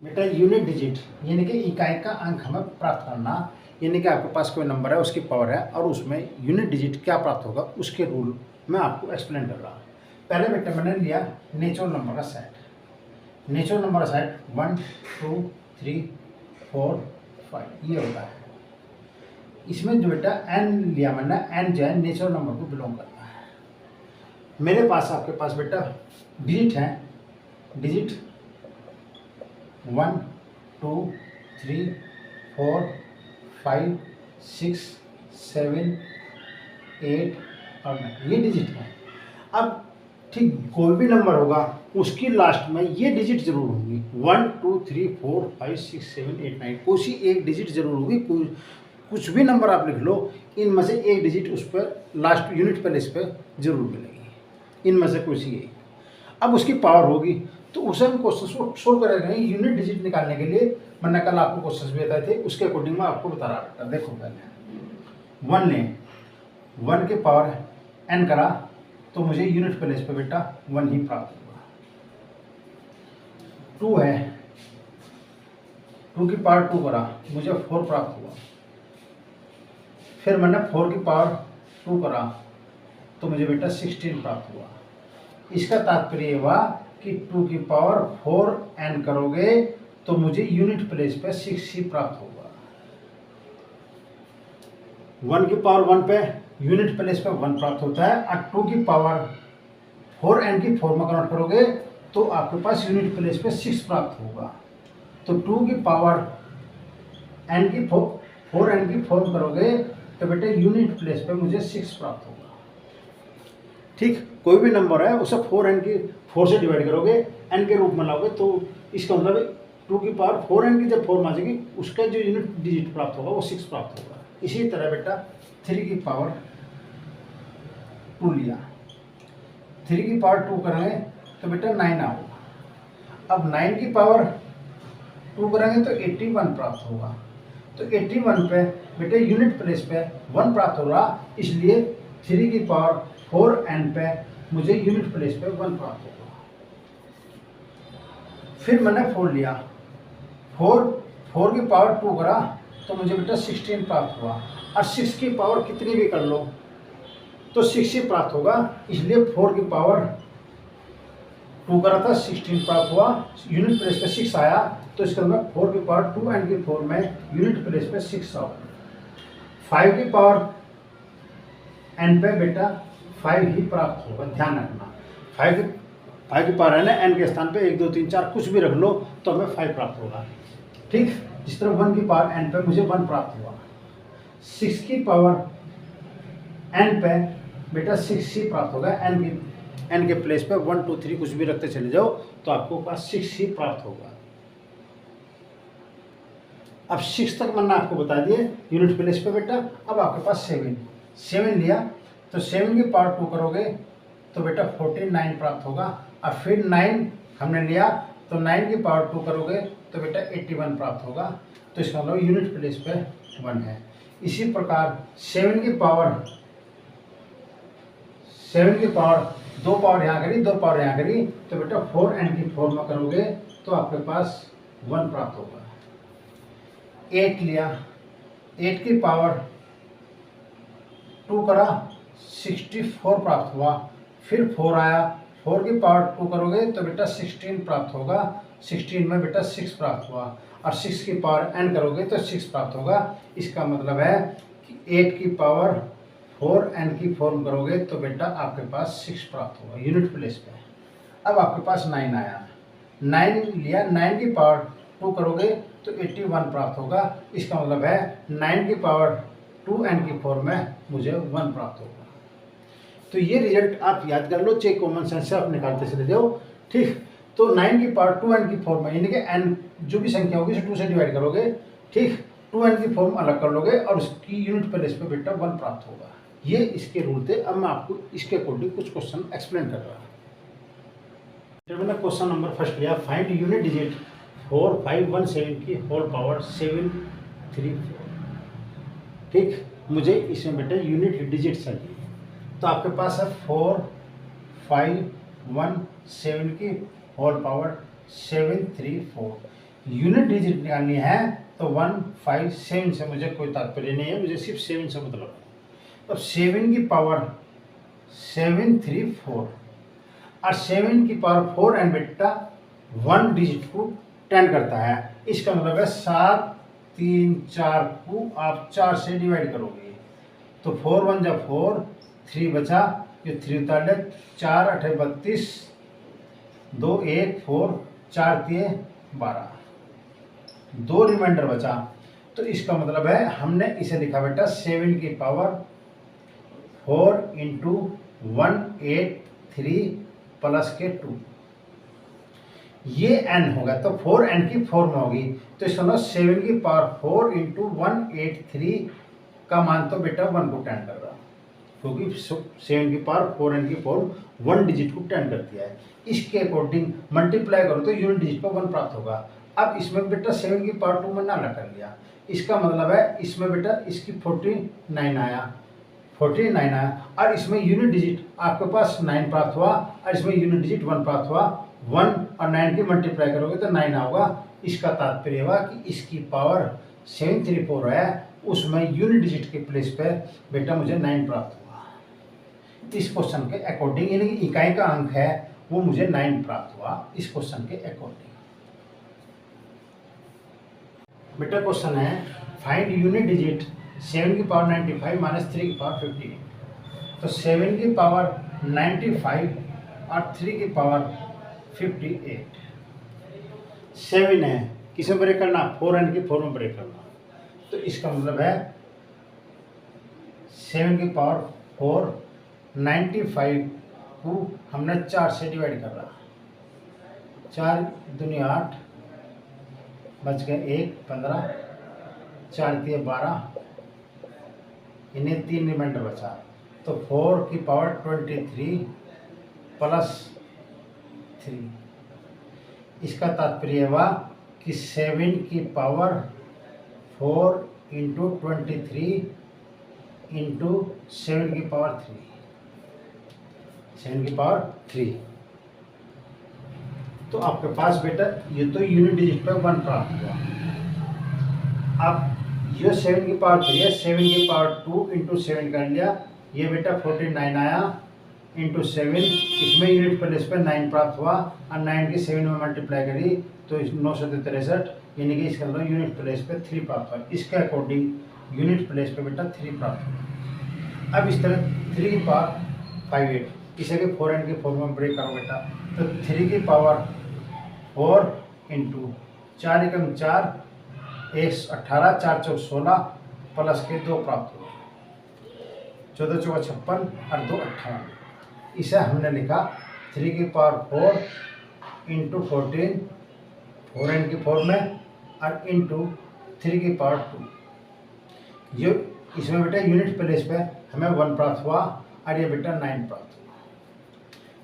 बेटा unit digit यानी कि इकाई का अंक हमें प्राप्त करना, यानी कि आपके पास कोई नंबर है, उसकी पावर है और उसमें यूनिट डिजिट क्या प्राप्त होगा उसके रूल मैं आपको एक्सप्लेन कर रहा हूँ। पहले बेटा मैंने लिया नेचुरल नंबर का सेट। नेचुरल नंबर का सेट 1 2 3 4 5 ये होता है। इसमें जो बेटा एन लिया मैंने, एन जो है नेचुरल नंबर को बिलोंग करता है। मेरे पास आपके पास बेटा डिजिट है, डिजिट 1 2 3 4 5 6 7 8 और 9 ये डिजिट है। अब ठीक कोई भी नंबर होगा उसकी लास्ट में ये डिजिट जरूर होगी, 1 2 3 4 5 6 7 8 9 कोई एक डिजिट जरूर होगी। कुछ भी नंबर आप लिख लो, इनमें से एक डिजिट उस पर लास्ट यूनिट प्लेस पे जरूर मिलेगी, इनमें से कोई एक। अब उसकी पावर होगी तो उसे हम क्वेश्चन को सोल्व करेंगे। यूनिट डिजिट निकालने के लिए मैंने कल आपको क्वेश्चन भी बताए थे, उसके अकॉर्डिंग मैं आपको बता रहा था। देखो पहले 1 ने 1 के पावर n करा तो मुझे यूनिट प्लेस पे बेटा 1 ही प्राप्त होगा। 2 है, 2 की पावर 2 करा मुझे 4 प्राप्त हुआ। फिर मैंने 4 की पावर 2 करा तो मुझे बेटा 16 प्राप्त हुआ। इसका तात्पर्य हुआ कि 2 की पावर 4n करोगे तो मुझे यूनिट प्लेस पे 6 ही प्राप्त होगा। 1 की पावर 1 पे यूनिट प्लेस पे 1 प्राप्त होता है और 2 की पावर 4n की 4 में कन्वर्ट करोगे तो आपके पास यूनिट प्लेस पे 6 प्राप्त होगा। तो 2 की पावर n की 4n की 4 करोगे तो बेटे यूनिट प्लेस पे मुझे 6 प्राप्त होगा। ठीक, कोई भी नंबर है उसे 4n की 4 से डिवाइड करोगे, n के रूप में लाओगे तो इसका मतलब 2 की पावर 4n की जब 4 में आ जाएगी उसका जो यूनिट डिजिट प्राप्त होगा वो 6 प्राप्त होगा। इसी तरह बेटा 3 की पावर 2 लिया, 3 की पावर 2 करेंगे तो बेटा 9 आओगा। अब 9 की पावर 2 करेंगे तो 81 प्राप्त होगा। तो 81 पे बेटे यूनिट प्लेस पे 1 प्राप्त हो रहा, इसलिए 3 की पावर 4n पे मुझे यूनिट प्लेस पे 1 प्राप्त होगा। फिर मैंने 4 लिया, 4 की पावर 2 करा तो मुझे बेटा 16 प्राप्त हुआ। और 6 की पावर कितनी भी कर लो तो 6 ही प्राप्त होगा, इसलिए 4 की पावर 2 करा था 16 प्राप्त हुआ, यूनिट प्लेस पे 6 आया तो इसका मतलब 4 की पावर 2n की 4 में यूनिट प्लेस पे 6 आओ। 5 की पावर n पे बेटा 5 ही प्राप्त होगा, ध्यान रखना। 5 की पावर है ना, n के स्थान पे 1 2 3 4 कुछ भी रख लो तो हमें 5 प्राप्त होगा। ठीक, जिस तरह 1 की पावर n पे मुझे 1 प्राप्त हुआ। 6 की पावर n पे बेटा 6 ही प्राप्त होगा, n के प्लेस पे 1 2 3 कुछ भी रखते चले जाओ तो आपको पास 6 ही प्राप्त होगा। अब 6 तक मैंने आपको बता दिए यूनिट प्लेस पे बेटा। अब आपके पास 7 लिया तो 7 की पावर 2 करोगे तो बेटा 49 प्राप्त होगा। और फिर 9 हमने लिया तो 9 की पावर 2 करोगे तो बेटा 81 प्राप्त होगा। तो इसका मतलब यूनिट प्लेस पे 1 है। इसी प्रकार 7 की पावर 2 पावर यहाँ करी, 2 पावर यहाँ करी तो बेटा 4n की 4 में करोगे तो आपके पास 1 प्राप्त होगा। 8 लिया, 8 की पावर 2 करा 64 प्राप्त हुआ। फिर 4 आया, 4 की पावर 2 करोगे तो बेटा 16 प्राप्त होगा, 16 में बेटा 6 प्राप्त हुआ। और 6 की पावर n करोगे तो 6 प्राप्त होगा। इसका मतलब है कि 8 की पावर 4n की 4 करोगे तो बेटा आपके पास 6 प्राप्त होगा यूनिट प्लेस पे। अब आपके पास 9 आया, 9 लिया, 9 की पावर 2 करोगे तो 81 प्राप्त होगा। इसका मतलब है 9 की पावर 2n की 4 में मुझे 1 प्राप्त होगा। तो ये रिजल्ट आप याद कर लो, चाहे कॉमन सेंस से आप निकालते चले जाओ। ठीक, तो 9 की पावर 2n की 4 में यानी कि n जो भी संख्या होगी उसे 2 से डिवाइड करोगे। ठीक, 2n की 4 अलग कर लोगे और उसकी यूनिट प्लेस पे बेटा 1 प्राप्त होगा। ये इसके रूल थे। अब मैं आपको इसके अकॉर्डिंग कुछ क्वेश्चन एक्सप्लेन कर रहा हूँ। फिर मैंने क्वेश्चन नंबर फर्स्ट लिया, फाइंड यूनिट डिजिट 4517 की होल पावर 734। ठीक, मुझे इसमें बेटा यूनिट डिजिट चाहिए। तो आपके पास है 4517 की होल पावर 734। यूनिट डिजिट निकालनी है तो 1 5 7 से मुझे कोई तात्पर्य नहीं है, मुझे सिर्फ 7 से मतलब है। अब 7 की पावर 7 3 4 और 7 की पावर 4 एंड बेटा 1 डिजिट को 10 करता है। इसका मतलब है 7 3 4 को आप 4 से डिवाइड करोगे तो 4 1 जा 4, 3 बचा, ये 3 उतार ले, 4 8 32, 2 1 4, 4 3 12, 2 रिमाइंडर बचा। तो इसका मतलब है हमने इसे लिखा बेटा 7 की पावर 4 इंटू 183 प्लस के 2, ये n होगा तो 4n की फॉर्म होगी। तो इसका मतलब 7 की पावर 4 इंटू 183 का मान तो बेटा 1 को 10 कर रहा, क्योंकि 7 की पावर 4n की फॉर्म 1 डिजिट को 10 करती है। इसके अकॉर्डिंग मल्टीप्लाई करो तो यूनिट डिजिट पर 1 प्राप्त होगा। अब इसमें बेटा 7 की पावर 2 मैंने अलग कर लिया, इसका मतलब है इसमें बेटा इसकी 49 आया, 49 आया, और इसमें यूनिट डिजिट आपके पास 9 प्राप्त हुआ और इसमें यूनिट डिजिट 1 प्राप्त हुआ। 1 और 9 की मल्टीप्लाई करोगे तो 9 होगा। इसका तात्पर्य हुआ कि इसकी पावर 734 है, उसमें यूनिट डिजिट के प्लेस पे बेटा मुझे 9 प्राप्त हुआ। इस क्वेश्चन के अकॉर्डिंग, यानी कि इकाई का अंक है वो मुझे 9 प्राप्त हुआ इस क्वेश्चन के अकॉर्डिंग। बेटा क्वेश्चन है फाइंड यूनिट डिजिट 7 की पावर 95 माइनस 3 की पावर 58। तो 7 की पावर 95 और 3 की पावर 58, 7 है, किस में ब्रेक करना, 4n की 4 में ब्रेक करना। तो इसका मतलब है 7 की पावर 4, 95 को हमने 4 से डिवाइड कर रहा, 4 दूनी 8, बच गए 1 15, 4 3 12, इन्हें 3 रिमाइंडर बचा। तो 4 की पावर 23 प्लस 3, इसका तात्पर्य हुआ कि 7 की पावर 4 इंटू 23 इंटू 7 की पावर 3, 7 की पावर 3। तो आपके पास बेटा ये तो यूनिट डिजिट पर 1 प्राप्त हुआ। अब ये 7 की पावर 3 है, 7 की पावर 2 इंटू 7 कर लिया, ये बेटा 49 आया इंटू 7, इसमें यूनिट प्लेस पे 9 प्राप्त हुआ और 9 की 7 में मल्टीप्लाई करी तो 963, यानी कि इसका मतलब यूनिट प्लेस पे 3 प्राप्त हुआ। इसके अकॉर्डिंग यूनिट प्लेस पे बेटा 3 प्राप्त हुआ। अब इस तरह 3 की पावर 58, इसे भी 4n की 4 में ब्रेक करो बेटा, तो 3 की पावर 4 इंटू 4 एकम 4, 1 18, 4 चौक 16 प्लस के 2 प्राप्त हुआ, 14 चौका 56 और 2 58। इसे हमने लिखा 3 की पावर 4 इंटू 14, 4n की 4 में और इंटू 3 की पावर 2। ये इसमें बेटा यूनिट प्लेस पे हमें 1 प्राप्त हुआ और ये बेटा 9 प्राप्त हुआ।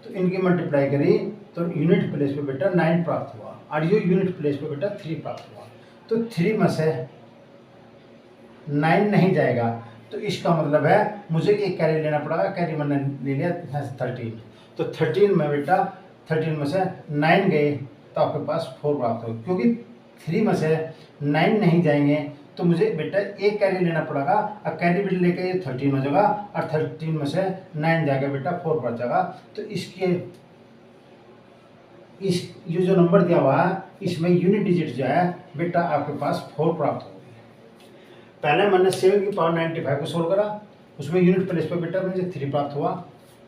तो इनकी मल्टीप्लाई करी तो यूनिट प्लेस पे बेटा 9 प्राप्त हुआ और ये यूनिट प्लेस पे बेटा 3 प्राप्त हुआ। तो 3 में से 9 नहीं जाएगा, तो इसका मतलब है मुझे एक कैरी लेना पड़ेगा। कैरी मैंने ले लिया 13, तो 13 में बेटा 13 में से 9 गए तो आपके पास 4 प्राप्त हो, क्योंकि 3 में से 9 नहीं जाएंगे तो मुझे बेटा एक कैरी लेना पड़ेगा और कैरी बिल लेके ये 13 हो जाएगा और 13 में से 9 जाएगा बेटा 4 बच जाएगा। तो इसके ये जो नंबर दिया हुआ है इसमें यूनिट डिजिट जो है बेटा आपके पास 4 प्राप्त होगी। पहले मैंने 7 की पावर 95 को सोल्व करा, उसमें यूनिट प्लेस पे बेटा मुझे 3 प्राप्त हुआ।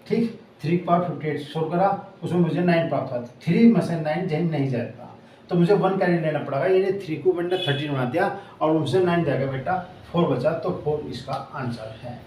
ठीक, 3 की पावर 58 सोल्व करा, उसमें मुझे 9 प्राप्त हुआ। 3 में से 9 जहीं नहीं जाएगा तो मुझे 1 कैरी लेना पड़ेगा, यानी 3 को मैंने 13 बना दिया और उनसे 9 जाएगा बेटा 4 बचा, तो 4 इसका आंसर है।